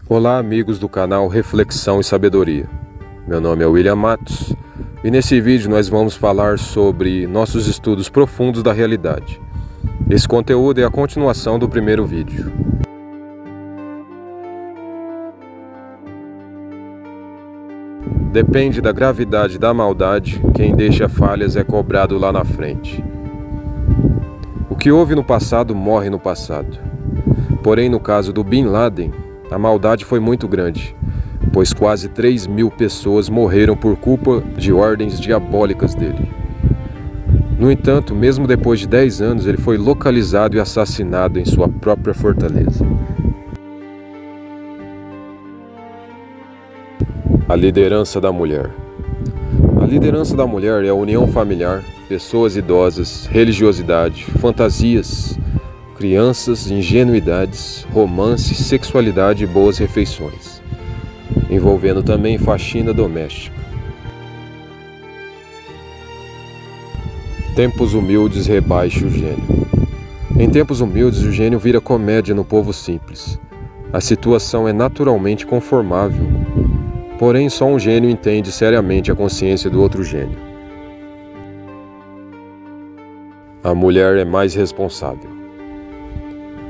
Olá, amigos do canal Reflexão e Sabedoria. Meu nome é William Matos e nesse vídeo nós vamos falar sobre nossos estudos profundos da realidade. Esse conteúdo é a continuação do primeiro vídeo. Depende da gravidade da maldade, quem deixa falhas é cobrado lá na frente. O que houve no passado morre no passado. Porém, no caso do Bin Laden, a maldade foi muito grande, pois quase 3.000 pessoas morreram por culpa de ordens diabólicas dele. No entanto, mesmo depois de 10 anos, ele foi localizado e assassinado em sua própria fortaleza. A liderança da mulher. A liderança da mulher é a união familiar, pessoas idosas, religiosidade, fantasias, crianças, ingenuidades, romance, sexualidade e boas refeições, envolvendo também faxina doméstica. Tempos humildes rebaixa o gênio. Em tempos humildes, o gênio vira comédia no povo simples. A situação é naturalmente conformável, porém só um gênio entende seriamente a consciência do outro gênio. A mulher é mais responsável.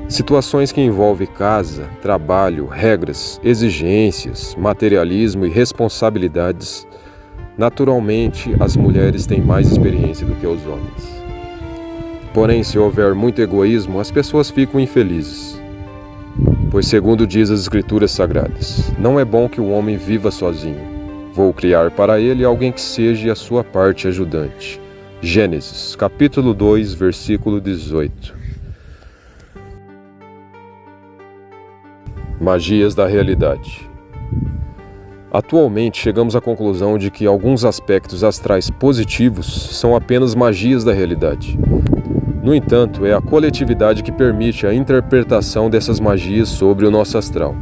Situações que envolvem casa, trabalho, regras, exigências, materialismo e responsabilidades, naturalmente as mulheres têm mais experiência do que os homens. Porém, se houver muito egoísmo, as pessoas ficam infelizes. Pois, segundo diz as Escrituras Sagradas, não é bom que o homem viva sozinho. Vou criar para ele alguém que seja a sua parte ajudante. Gênesis, capítulo 2, versículo 18. Magias da realidade. Atualmente chegamos à conclusão de que alguns aspectos astrais positivos são apenas magias da realidade. No entanto, é a coletividade que permite a interpretação dessas magias sobre o nosso astral.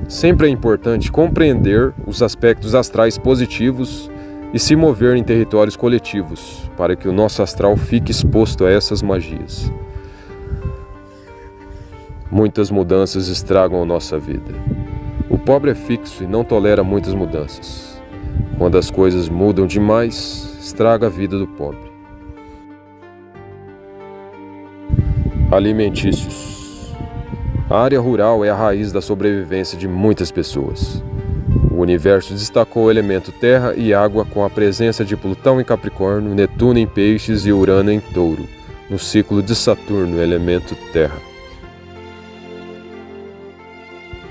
Sempre é importante compreender os aspectos astrais positivos e se mover em territórios coletivos, para que o nosso astral fique exposto a essas magias. Muitas mudanças estragam a nossa vida. O pobre é fixo e não tolera muitas mudanças. Quando as coisas mudam demais, estraga a vida do pobre. Alimentícios. A área rural é a raiz da sobrevivência de muitas pessoas. O universo destacou o elemento terra e água com a presença de Plutão em Capricórnio, Netuno em Peixes e Urano em Touro, no ciclo de Saturno, elemento terra.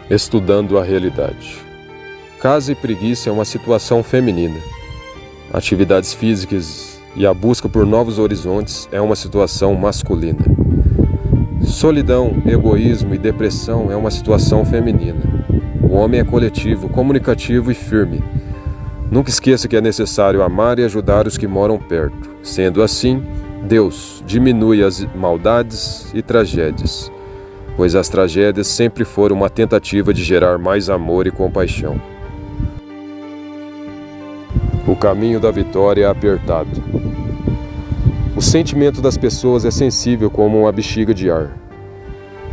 Estudando a realidade. Casa e preguiça é uma situação feminina. Atividades físicas e a busca por novos horizontes é uma situação masculina. Solidão, egoísmo e depressão é uma situação feminina. O homem é coletivo, comunicativo e firme. Nunca esqueça que é necessário amar e ajudar os que moram perto. Sendo assim, Deus diminui as maldades e tragédias, pois as tragédias sempre foram uma tentativa de gerar mais amor e compaixão. O caminho da vitória é apertado. O sentimento das pessoas é sensível como uma bexiga de ar.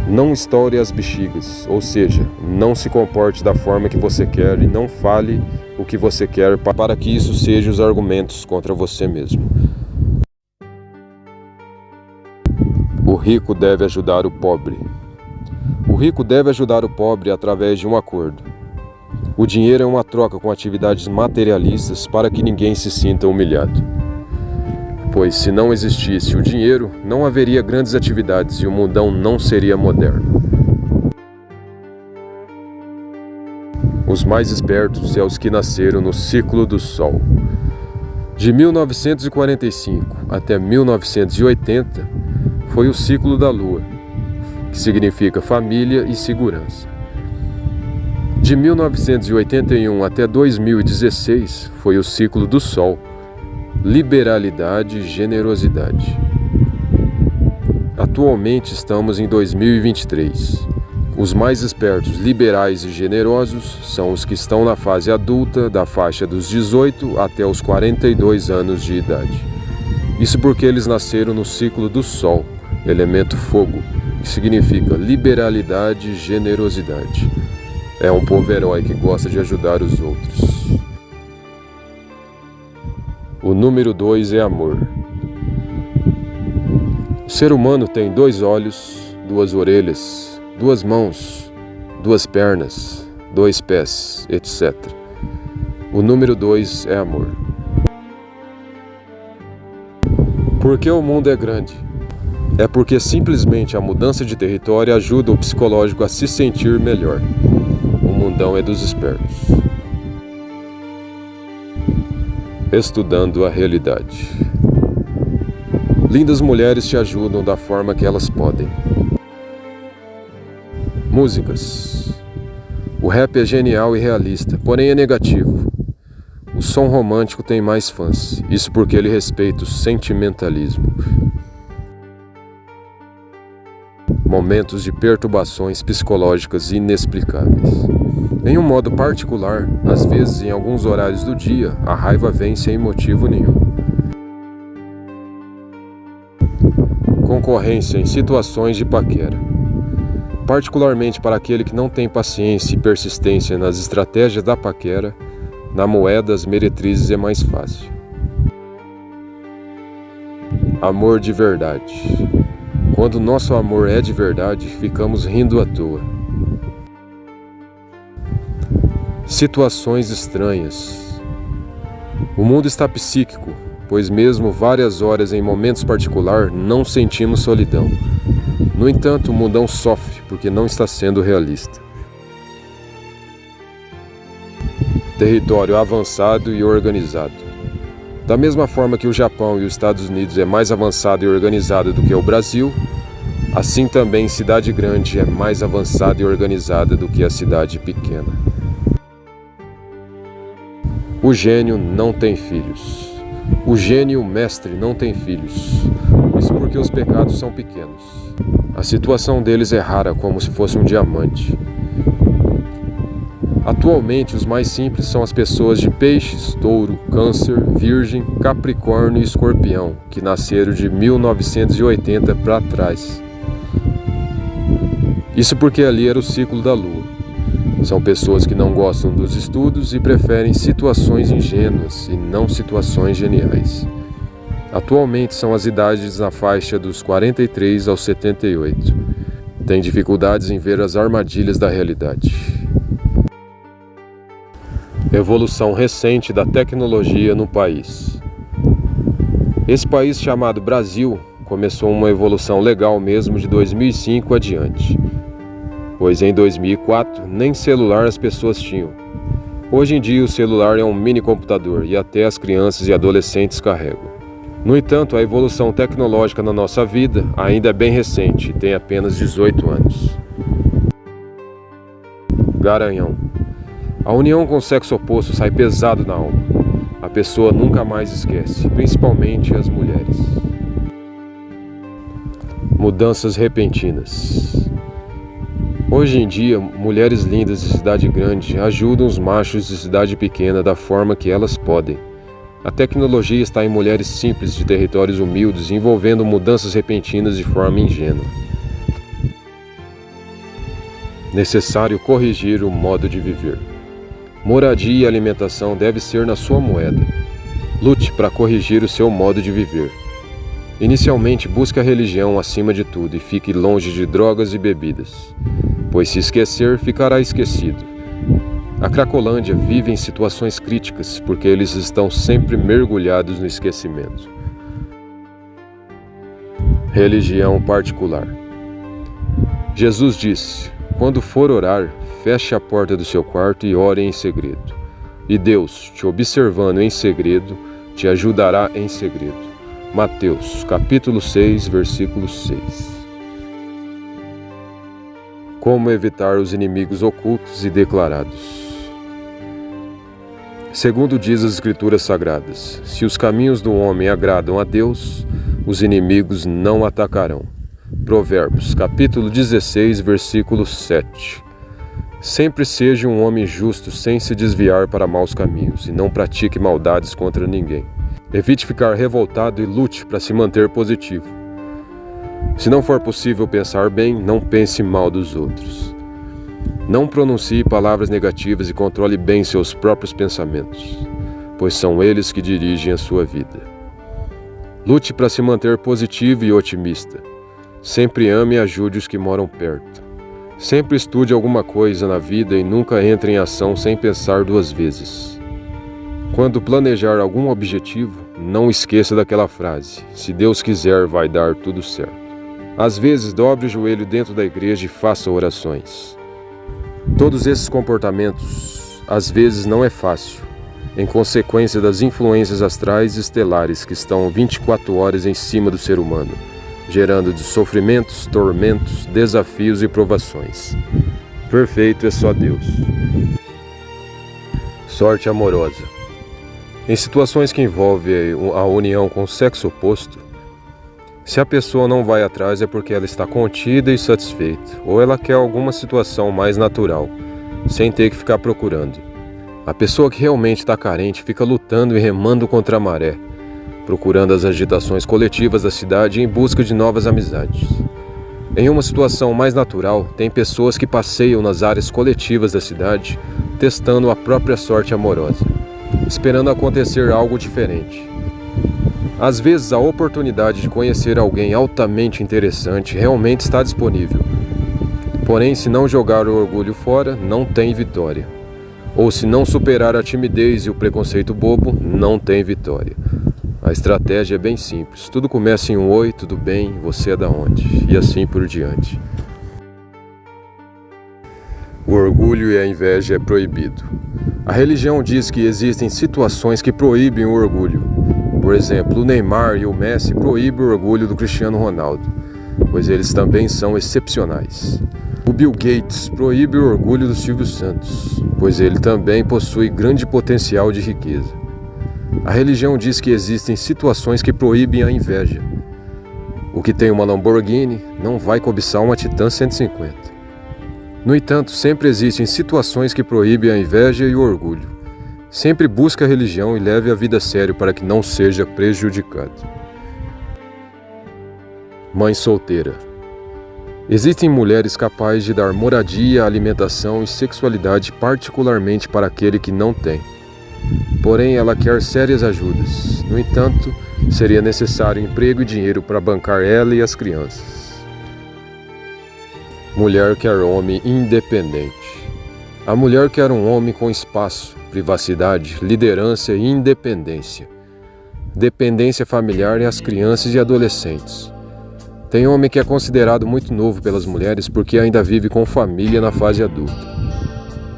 Não estoure as bexigas, ou seja, não se comporte da forma que você quer e não fale o que você quer para que isso seja os argumentos contra você mesmo. O rico deve ajudar o pobre. O rico deve ajudar o pobre através de um acordo. O dinheiro é uma troca com atividades materialistas para que ninguém se sinta humilhado. Pois se não existisse o dinheiro, não haveria grandes atividades e o mundão não seria moderno. Os mais espertos são os que nasceram no ciclo do Sol. De 1945 até 1980 foi o ciclo da Lua, que significa família e segurança. De 1981 até 2016 foi o ciclo do Sol, liberalidade e generosidade. Atualmente estamos em 2023. Os mais espertos, liberais e generosos são os que estão na fase adulta, da faixa dos 18 até os 42 anos de idade. Isso porque eles nasceram no ciclo do Sol, elemento fogo, que significa liberalidade e generosidade. É um povo herói que gosta de ajudar os outros. O número 2 é amor. O ser humano tem 2 olhos, 2 orelhas, 2 mãos, 2 pernas, 2 pés, etc. O número 2 é amor. Por que o mundo é grande? É porque simplesmente a mudança de território ajuda o psicológico a se sentir melhor. O mundão é dos espertos. Estudando a realidade. Lindas mulheres te ajudam da forma que elas podem. Músicas. O rap é genial e realista, porém é negativo. O som romântico tem mais fãs, isso porque ele respeita o sentimentalismo. Momentos de perturbações psicológicas inexplicáveis. Em um modo particular, às vezes em alguns horários do dia, a raiva vem sem motivo nenhum. Concorrência em situações de paquera. Particularmente para aquele que não tem paciência e persistência nas estratégias da paquera, na moeda das meretrizes é mais fácil. Amor de verdade. Quando nosso amor é de verdade, ficamos rindo à toa. Situações estranhas. O mundo está psíquico, pois mesmo várias horas em momentos particulares não sentimos solidão. No entanto, o mundão sofre porque não está sendo realista. Território avançado e organizado. Da mesma forma que o Japão e os Estados Unidos é mais avançado e organizado do que o Brasil, assim também cidade grande é mais avançada e organizada do que a cidade pequena. O gênio não tem filhos. O gênio mestre não tem filhos. Isso porque os pecados são pequenos. A situação deles é rara, como se fosse um diamante. Atualmente, os mais simples são as pessoas de Peixes, Touro, Câncer, Virgem, Capricórnio e Escorpião, que nasceram de 1980 para trás. Isso porque ali era o ciclo da Lua. São pessoas que não gostam dos estudos e preferem situações ingênuas e não situações geniais. Atualmente são as idades na faixa dos 43 aos 78. Têm dificuldades em ver as armadilhas da realidade. Evolução recente da tecnologia no país. Esse país chamado Brasil começou uma evolução legal mesmo de 2005 adiante, pois em 2004 nem celular as pessoas tinham. Hoje em dia o celular é um mini computador e até as crianças e adolescentes carregam. No entanto, a evolução tecnológica na nossa vida ainda é bem recente e tem apenas 18 anos. Garanhão. A união com o sexo oposto sai pesado na alma. A pessoa nunca mais esquece, principalmente as mulheres. Mudanças repentinas. Hoje em dia, mulheres lindas de cidade grande ajudam os machos de cidade pequena da forma que elas podem. A tecnologia está em mulheres simples de territórios humildes, envolvendo mudanças repentinas de forma ingênua. Necessário corrigir o modo de viver. Moradia e alimentação deve ser na sua moeda. Lute para corrigir o seu modo de viver. Inicialmente, busque a religião acima de tudo e fique longe de drogas e bebidas, pois se esquecer, ficará esquecido. A Cracolândia vive em situações críticas porque eles estão sempre mergulhados no esquecimento. Religião particular. Jesus disse: quando for orar, feche a porta do seu quarto e ore em segredo. E Deus, te observando em segredo, te ajudará em segredo. Mateus, capítulo 6, versículo 6. Como evitar os inimigos ocultos e declarados. Segundo diz as Escrituras Sagradas, se os caminhos do homem agradam a Deus, os inimigos não atacarão. Provérbios, capítulo 16, versículo 7. Sempre seja um homem justo sem se desviar para maus caminhos e não pratique maldades contra ninguém. Evite ficar revoltado e lute para se manter positivo. Se não for possível pensar bem, não pense mal dos outros. Não pronuncie palavras negativas e controle bem seus próprios pensamentos, pois são eles que dirigem a sua vida. Lute para se manter positivo e otimista. Sempre ame e ajude os que moram perto. Sempre estude alguma coisa na vida e nunca entre em ação sem pensar duas vezes. Quando planejar algum objetivo, não esqueça daquela frase: se Deus quiser, vai dar tudo certo. Às vezes, dobre o joelho dentro da igreja e faça orações. Todos esses comportamentos, às vezes, não é fácil, em consequência das influências astrais e estelares que estão 24 horas em cima do ser humano, gerando de sofrimentos, tormentos, desafios e provações. Perfeito é só Deus. Sorte amorosa. Em situações que envolvem a união com o sexo oposto, se a pessoa não vai atrás é porque ela está contida e satisfeita, ou ela quer alguma situação mais natural, sem ter que ficar procurando. A pessoa que realmente está carente fica lutando e remando contra a maré, procurando as agitações coletivas da cidade em busca de novas amizades. Em uma situação mais natural, tem pessoas que passeiam nas áreas coletivas da cidade, testando a própria sorte amorosa, esperando acontecer algo diferente. Às vezes, a oportunidade de conhecer alguém altamente interessante realmente está disponível. Porém, se não jogar o orgulho fora, não tem vitória. Ou se não superar a timidez e o preconceito bobo, não tem vitória. A estratégia é bem simples. Tudo começa em um oi, tudo bem, você é da onde? E assim por diante. O orgulho e a inveja é proibido. A religião diz que existem situações que proíbem o orgulho. Por exemplo, o Neymar e o Messi proíbem o orgulho do Cristiano Ronaldo, pois eles também são excepcionais. O Bill Gates proíbe o orgulho do Silvio Santos, pois ele também possui grande potencial de riqueza. A religião diz que existem situações que proíbem a inveja. O que tem uma Lamborghini não vai cobiçar uma Titan 150. No entanto, sempre existem situações que proíbem a inveja e o orgulho. Sempre busque a religião e leve a vida a sério para que não seja prejudicado. Mãe solteira. Existem mulheres capazes de dar moradia, alimentação e sexualidade particularmente para aquele que não tem. Porém, ela quer sérias ajudas. No entanto, seria necessário emprego e dinheiro para bancar ela e as crianças. Mulher quer homem independente. A mulher quer um homem com espaço, privacidade, liderança e independência. Dependência familiar e as crianças e adolescentes. Tem homem que é considerado muito novo pelas mulheres porque ainda vive com família na fase adulta.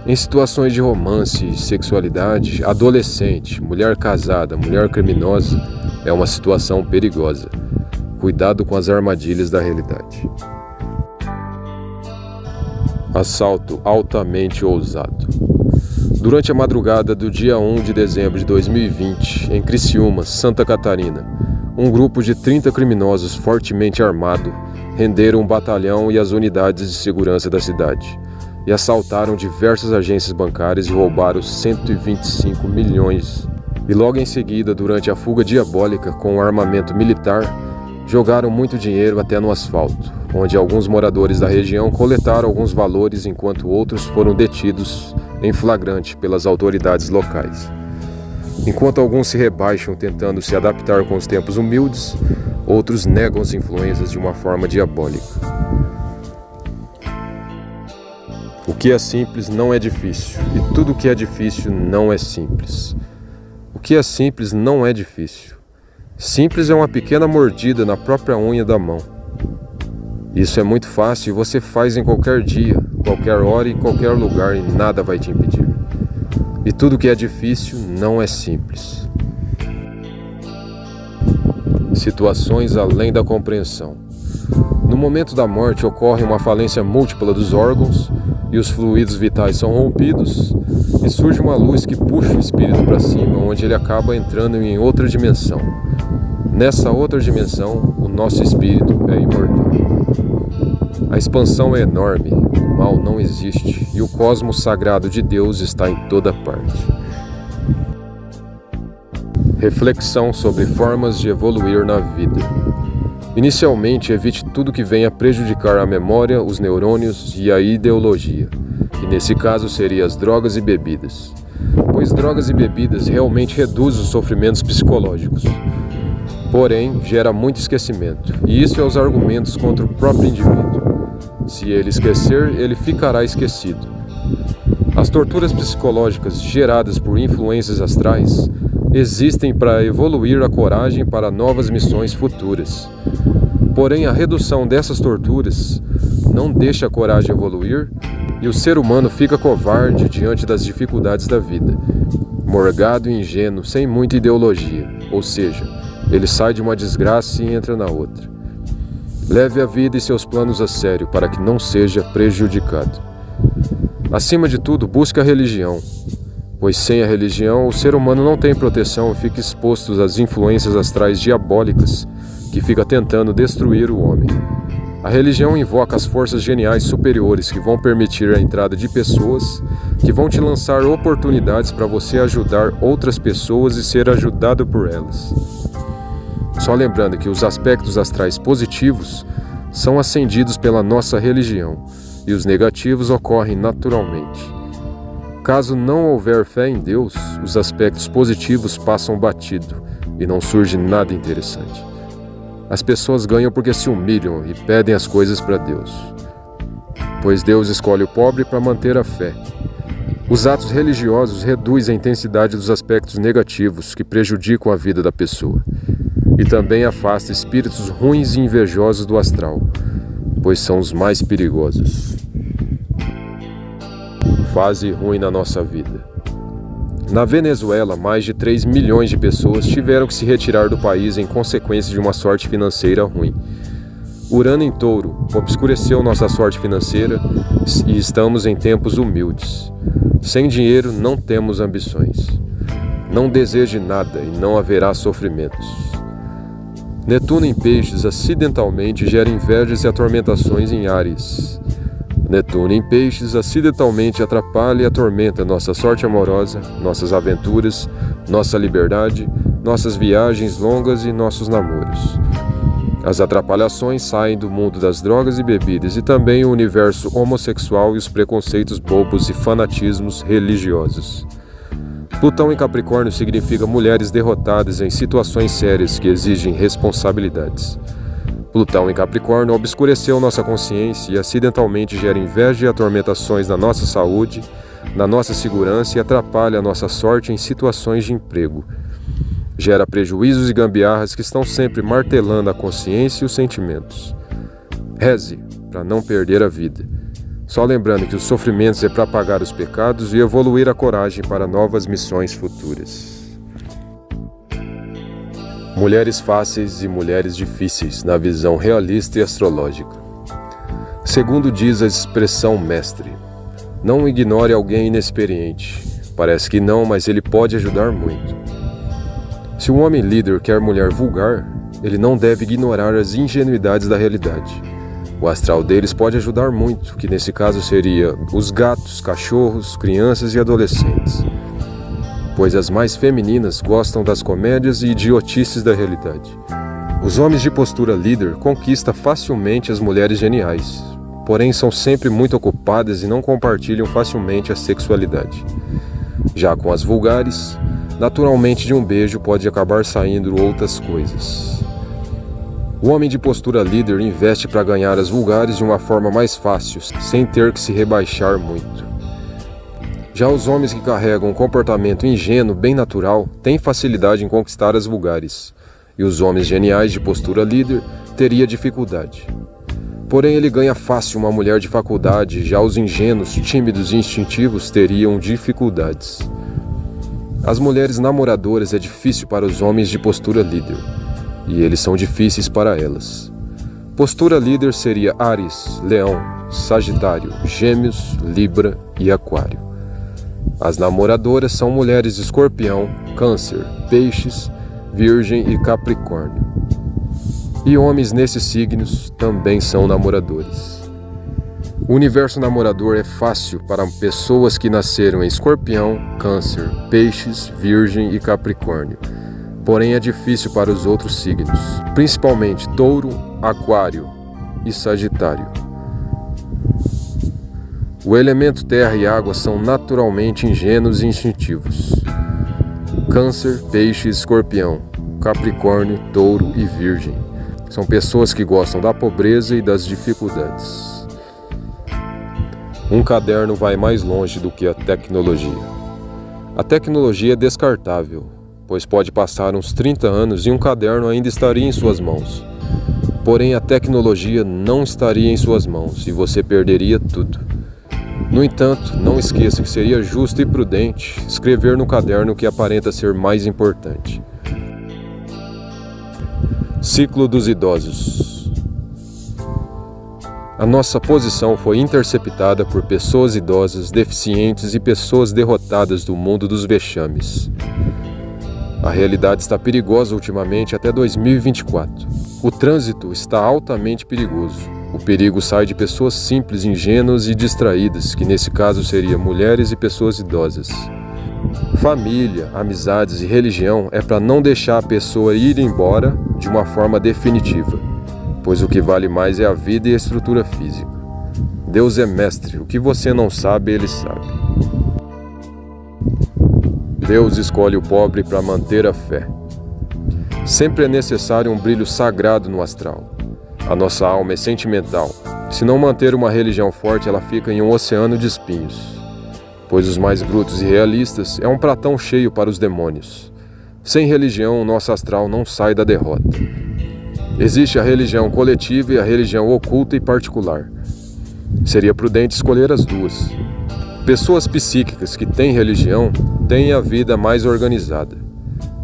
Em situações de romance e sexualidade, adolescente, mulher casada, mulher criminosa, é uma situação perigosa. Cuidado com as armadilhas da realidade. Assalto altamente ousado. Durante a madrugada do dia 1 de dezembro de 2020, em Criciúma, Santa Catarina, um grupo de 30 criminosos fortemente armados renderam um batalhão e as unidades de segurança da cidade e assaltaram diversas agências bancárias e roubaram 125 milhões. E logo em seguida, durante a fuga diabólica com o armamento militar, jogaram muito dinheiro até no asfalto, onde alguns moradores da região coletaram alguns valores enquanto outros foram detidos em flagrante pelas autoridades locais. Enquanto alguns se rebaixam tentando se adaptar com os tempos humildes, outros negam as influências de uma forma diabólica. O que é simples não é difícil, e tudo o que é difícil não é simples. O que é simples não é difícil. Simples é uma pequena mordida na própria unha da mão. Isso é muito fácil e você faz em qualquer dia, qualquer hora e em qualquer lugar e nada vai te impedir. E tudo que é difícil não é simples. Situações além da compreensão. No momento da morte ocorre uma falência múltipla dos órgãos e os fluidos vitais são rompidos e surge uma luz que puxa o espírito para cima, onde ele acaba entrando em outra dimensão. Nessa outra dimensão, o nosso espírito é imortal. A expansão é enorme, o mal não existe e o cosmos sagrado de Deus está em toda parte. Reflexão sobre formas de evoluir na vida. Inicialmente, evite tudo que venha prejudicar a memória, os neurônios e a ideologia. que nesse caso seria as drogas e bebidas, pois drogas e bebidas realmente reduzem os sofrimentos psicológicos. Porém, gera muito esquecimento, e isso é os argumentos contra o próprio indivíduo. Se ele esquecer, ele ficará esquecido. As torturas psicológicas geradas por influências astrais existem para evoluir a coragem para novas missões futuras. Porém, a redução dessas torturas não deixa a coragem evoluir e o ser humano fica covarde diante das dificuldades da vida, morgado e ingênuo, sem muita ideologia, ou seja, ele sai de uma desgraça e entra na outra. Leve a vida e seus planos a sério para que não seja prejudicado. Acima de tudo, busque a religião, pois sem a religião o ser humano não tem proteção e fica exposto às influências astrais diabólicas que fica tentando destruir o homem. A religião invoca as forças geniais superiores que vão permitir a entrada de pessoas que vão te lançar oportunidades para você ajudar outras pessoas e ser ajudado por elas. Só lembrando que os aspectos astrais positivos são ascendidos pela nossa religião e os negativos ocorrem naturalmente. Caso não houver fé em Deus, os aspectos positivos passam batido e não surge nada interessante. As pessoas ganham porque se humilham e pedem as coisas para Deus, pois Deus escolhe o pobre para manter a fé. Os atos religiosos reduzem a intensidade dos aspectos negativos que prejudicam a vida da pessoa e também afasta espíritos ruins e invejosos do astral, pois são os mais perigosos. Fase ruim na nossa vida. Na Venezuela, mais de 3 milhões de pessoas tiveram que se retirar do país em consequência de uma sorte financeira ruim. Urano em Touro obscureceu nossa sorte financeira e estamos em tempos humildes. Sem dinheiro não temos ambições. Não deseje nada e não haverá sofrimentos. Netuno em Peixes acidentalmente gera invejas e atormentações em Áries. Netuno em Peixes acidentalmente atrapalha e atormenta nossa sorte amorosa, nossas aventuras, nossa liberdade, nossas viagens longas e nossos namoros. As atrapalhações saem do mundo das drogas e bebidas e também o universo homossexual e os preconceitos bobos e fanatismos religiosos. Plutão em Capricórnio significa mulheres derrotadas em situações sérias que exigem responsabilidades. Plutão em Capricórnio obscureceu nossa consciência e acidentalmente gera inveja e atormentações na nossa saúde, na nossa segurança e atrapalha a nossa sorte em situações de emprego. Gera prejuízos e gambiarras que estão sempre martelando a consciência e os sentimentos. Reze para não perder a vida. Só lembrando que os sofrimentos é para apagar os pecados e evoluir a coragem para novas missões futuras. Mulheres fáceis e mulheres difíceis na visão realista e astrológica. Segundo diz a expressão mestre, não ignore alguém inexperiente. Parece que não, mas ele pode ajudar muito. Se um homem líder quer mulher vulgar, ele não deve ignorar as ingenuidades da realidade. O astral deles pode ajudar muito, que nesse caso seria os gatos, cachorros, crianças e adolescentes. Pois as mais femininas gostam das comédias e idiotices da realidade. Os homens de postura líder conquistam facilmente as mulheres geniais, porém são sempre muito ocupadas e não compartilham facilmente a sexualidade. Já com as vulgares, naturalmente de um beijo pode acabar saindo outras coisas. O homem de postura líder investe para ganhar as vulgares de uma forma mais fácil, sem ter que se rebaixar muito. Já os homens que carregam um comportamento ingênuo bem natural têm facilidade em conquistar as vulgares, e os homens geniais de postura líder teriam dificuldade. Porém, ele ganha fácil uma mulher de faculdade, já os ingênuos, tímidos e instintivos teriam dificuldades. As mulheres namoradoras é difícil para os homens de postura líder, e eles são difíceis para elas. Postura líder seria Áries, Leão, Sagitário, Gêmeos, Libra e Aquário. As namoradoras são mulheres de Escorpião, Câncer, Peixes, Virgem e Capricórnio. E homens nesses signos também são namoradores. O universo namorador é fácil para pessoas que nasceram em Escorpião, Câncer, Peixes, Virgem e Capricórnio. Porém é difícil para os outros signos, principalmente Touro, Aquário e Sagitário. O elemento terra e água são naturalmente ingênuos e instintivos. Câncer, Peixe e Escorpião, Capricórnio, Touro e Virgem. São pessoas que gostam da pobreza e das dificuldades. Um caderno vai mais longe do que a tecnologia. A tecnologia é descartável, pois pode passar uns 30 anos e um caderno ainda estaria em suas mãos. Porém, a tecnologia não estaria em suas mãos e você perderia tudo. No entanto, não esqueça que seria justo e prudente escrever no caderno o que aparenta ser mais importante. Ciclo dos idosos. A nossa posição foi interceptada por pessoas idosas, deficientes e pessoas derrotadas do mundo dos vexames. A realidade está perigosa ultimamente até 2024. O trânsito está altamente perigoso. O perigo sai de pessoas simples, ingênuas e distraídas, que nesse caso seriam mulheres e pessoas idosas. Família, amizades e religião é para não deixar a pessoa ir embora de uma forma definitiva, pois o que vale mais é a vida e a estrutura física. Deus é mestre, o que você não sabe, Ele sabe. Deus escolhe o pobre para manter a fé. Sempre é necessário um brilho sagrado no astral. A nossa alma é sentimental. Se não manter uma religião forte, ela fica em um oceano de espinhos. Pois os mais brutos e realistas é um pratão cheio para os demônios. Sem religião, o nosso astral não sai da derrota. Existe a religião coletiva e a religião oculta e particular. Seria prudente escolher as duas. Pessoas psíquicas que têm religião têm a vida mais organizada.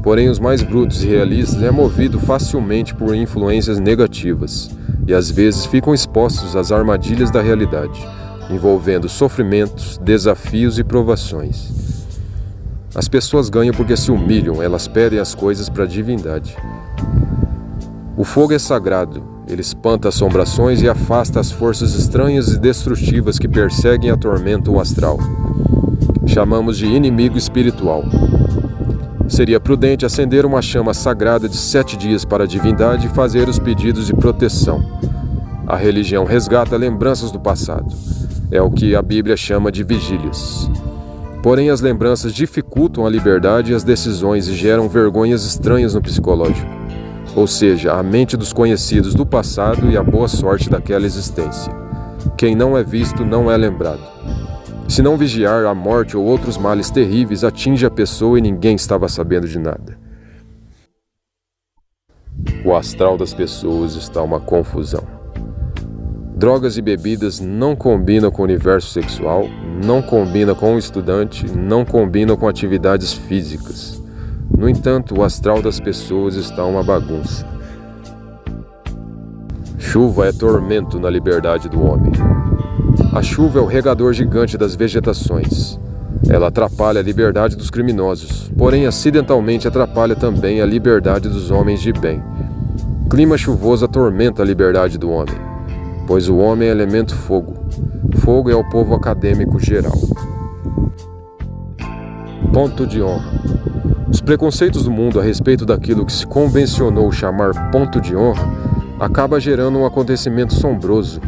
Porém, os mais brutos e realistas é movido facilmente por influências negativas e às vezes ficam expostos às armadilhas da realidade, envolvendo sofrimentos, desafios e provações. As pessoas ganham porque se humilham, elas pedem as coisas para a divindade. O fogo é sagrado, ele espanta assombrações e afasta as forças estranhas e destrutivas que perseguem e atormentam o astral. Chamamos de inimigo espiritual. Seria prudente acender uma chama sagrada de 7 dias para a divindade e fazer os pedidos de proteção. A religião resgata lembranças do passado. É o que a Bíblia chama de vigílias. Porém, as lembranças dificultam a liberdade e as decisões e geram vergonhas estranhas no psicológico. Ou seja, a mente dos conhecidos do passado e a boa sorte daquela existência. Quem não é visto não é lembrado. Se não vigiar, a morte ou outros males terríveis atinge a pessoa e ninguém estava sabendo de nada. O astral das pessoas está uma confusão. Drogas e bebidas não combinam com o universo sexual, não combinam com o estudante, não combinam com atividades físicas. No entanto, o astral das pessoas está uma bagunça. Chuva é tormento na liberdade do homem. A chuva é o regador gigante das vegetações. Ela atrapalha a liberdade dos criminosos, porém acidentalmente atrapalha também a liberdade dos homens de bem. Clima chuvoso atormenta a liberdade do homem, pois o homem é elemento fogo. Fogo é o povo acadêmico geral. Ponto de honra. Os preconceitos do mundo a respeito daquilo que se convencionou chamar ponto de honra acaba gerando um acontecimento sombroso,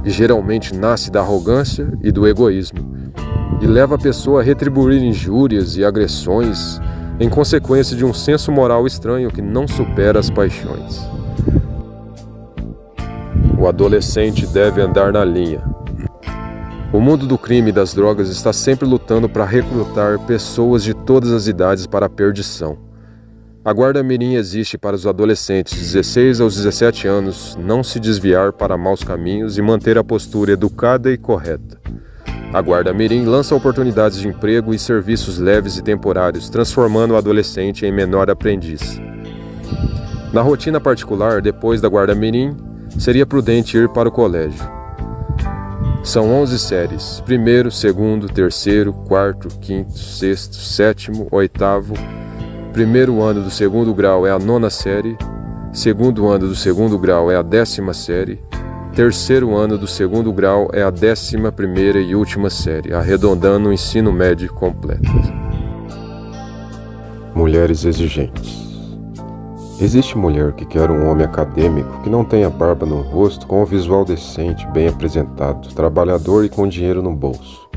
que geralmente nasce da arrogância e do egoísmo, e leva a pessoa a retribuir injúrias e agressões em consequência de um senso moral estranho que não supera as paixões. O adolescente deve andar na linha. O mundo do crime e das drogas está sempre lutando para recrutar pessoas de todas as idades para a perdição. A guarda-mirim existe para os adolescentes de 16 aos 17 anos não se desviar para maus caminhos e manter a postura educada e correta. A guarda-mirim lança oportunidades de emprego e serviços leves e temporários, transformando o adolescente em menor aprendiz. Na rotina particular, depois da guarda-mirim, seria prudente ir para o colégio. São 11 séries, 1º, 2º, 3º, 4º, 5º, 6º, 7º, 8º. Primeiro ano do 2º grau é a 9ª série, 2º ano do 2º grau é a 10ª série, 3º ano do 2º grau é a 11ª e última série, arredondando o ensino médio completo. Mulheres exigentes. Existe mulher que quer um homem acadêmico que não tenha barba no rosto, com um visual decente, bem apresentado, trabalhador e com dinheiro no bolso,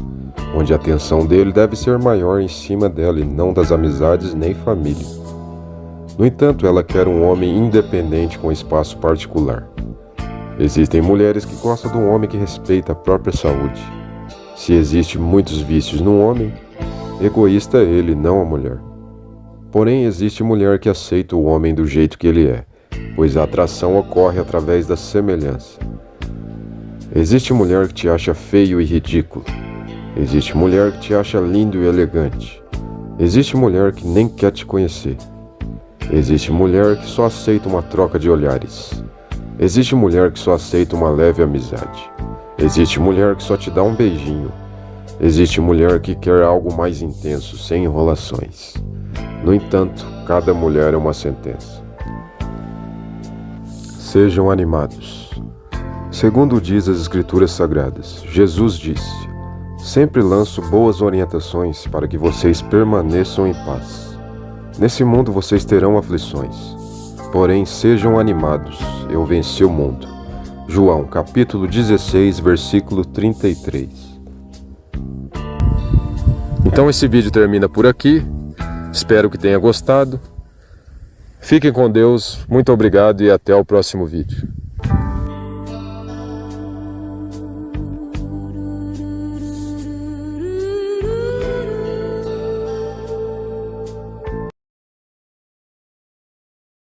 onde a atenção dele deve ser maior em cima dela e não das amizades nem família. No entanto, ela quer um homem independente com espaço particular. Existem mulheres que gostam de um homem que respeita a própria saúde. Se existem muitos vícios no homem, egoísta é ele, não a mulher. Porém, existe mulher que aceita o homem do jeito que ele é, pois a atração ocorre através da semelhança. Existe mulher que te acha feio e ridículo. Existe mulher que te acha lindo e elegante. Existe mulher que nem quer te conhecer. Existe mulher que só aceita uma troca de olhares. Existe mulher que só aceita uma leve amizade. Existe mulher que só te dá um beijinho. Existe mulher que quer algo mais intenso, sem enrolações. No entanto, cada mulher é uma sentença. Sejam animados. Segundo diz as Escrituras Sagradas, Jesus disse: sempre lanço boas orientações para que vocês permaneçam em paz. Nesse mundo vocês terão aflições. Porém, sejam animados, eu venci o mundo. João, capítulo 16, versículo 33. Então esse vídeo termina por aqui. Espero que tenha gostado. Fiquem com Deus, muito obrigado e até o próximo vídeo.